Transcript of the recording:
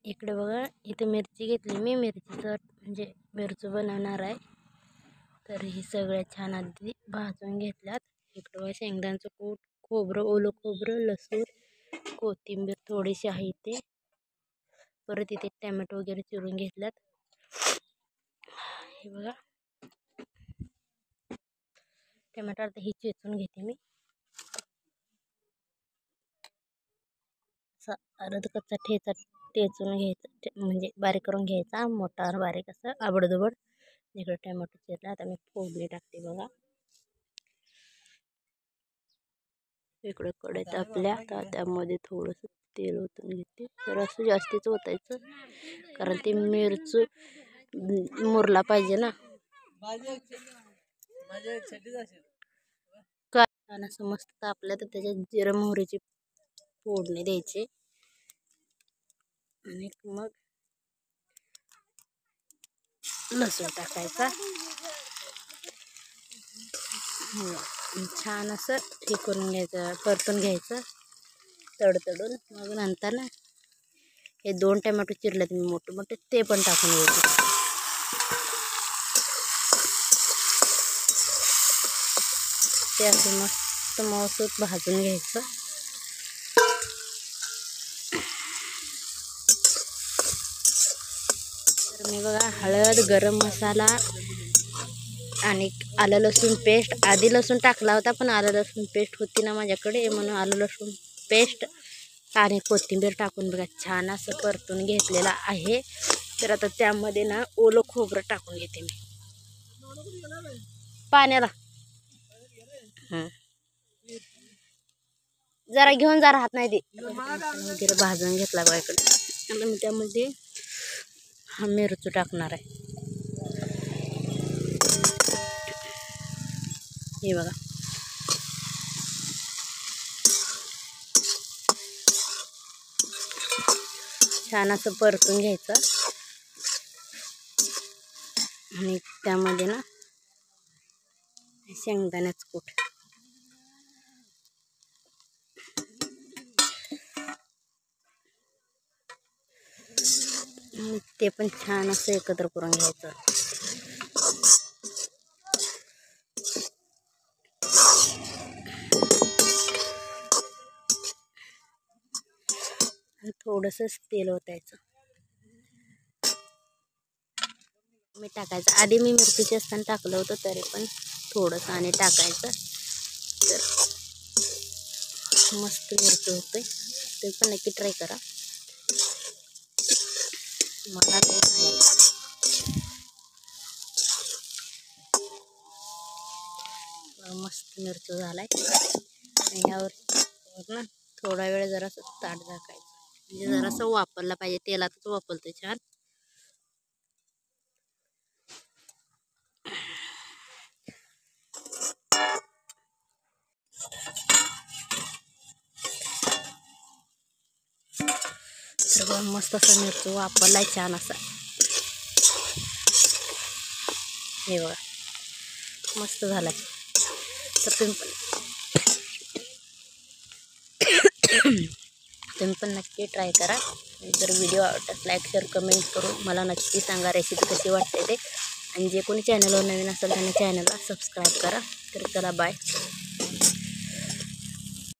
इकडे बघा, इथे मिरची घेतली मी. मिरचीचं म्हणजे मिरची बनवणार आहे. तर ही सगळ्या छान आधी भाजून घेतल्यात. इकडं बघा शेंगदाण्याचं कूट, खोबरं, ओलं खोबरं, लसूण, कोथिंबीर थोडीशी आहे इथे. परत इथे टॅमॅटो वगैरे चिरून घेतल्यात. हे बघा टॅमॅटो आता ही चेचून घेते मी. असा अर्ध कच्चा ठेचा टेचून घ्यायचा, म्हणजे बारीक करून घ्यायचा. मोठा बारीक असं आबडधोबड. इकडे टॅमॅटो चिरला. आता मी फोडणी टाकते बघा. इकडे कढईत आपल्या त्यामध्ये थोडंसं तेल ओतून घेते. तर असं जास्तीच ओतायचं, कारण ते मिरच मुरला पाहिजे ना. छान असं मस्त तापलं तर त्याच्यात जिरं मोहरीची फोडणी द्यायची. आणि मग लसूण टाकायचा. छान असं हे करून घ्यायचं, परतून घ्यायचं तडतडून. मग नंतर ना हे 2 टॅमॅटो चिरलेत मी मोठे मोठे, ते पण टाकून घ्यायचे. ते असं मस्त मौसूत भाजून घ्यायचं. तर मी बघा हळद, गरम मसाला आणि आलं लसूण पेस्ट, आधी लसूण टाकला होता पण आलं लसूण पेस्ट होती ना माझ्याकडे, म्हणून आलं लसूण पेस्ट आणि कोथिंबीर टाकून बघा छान असं परतून घेतलेलं आहे. तर आता त्यामध्ये ना ओलं खोबरं टाकून घेते मी पाण्याला. जरा घेऊन जा, राहत नाही ते. वगैरे भाजून घेतला बघा इकडे. आता मी त्यामध्ये हा मिरची टाकणार आहे. हे बघा छान असं परतून घ्यायचं. आणि त्यामध्ये ना शेंगदाण्याचं कूट, ते पण छान असं एकत्र करून घ्यायचं. आणि थोडंसंच तेल ओतायचं. मी टाकायचं, आधी मी मिरचीची असताना टाकलं होतं, तरी पण थोडंसं आणि टाकायचं. तर मस्त मिरची होते. ते पण नक्की ट्राय करा. मला ते मस्त मिरची झालाय. आणि ह्यावर ना थोडा वेळ जरासं ताट झाकायचं, म्हणजे जरासं वापरला पाहिजे, तेलातच वापरते छान. तर मस्त असं मिरची वापरलाय छान असा. हे बघा मस्त झालाय. तर तुम्ही पण नक्की ट्राय करा. जर व्हिडिओ आवडल्यास लाईक, शेअर, कमेंट करून मला नक्की सांगा रेसिपी कशी वाटते ते. आणि जे कोणी चॅनलवर नवीन असेल त्यांनी चॅनलला सबस्क्राईब करा. तर चला बाय.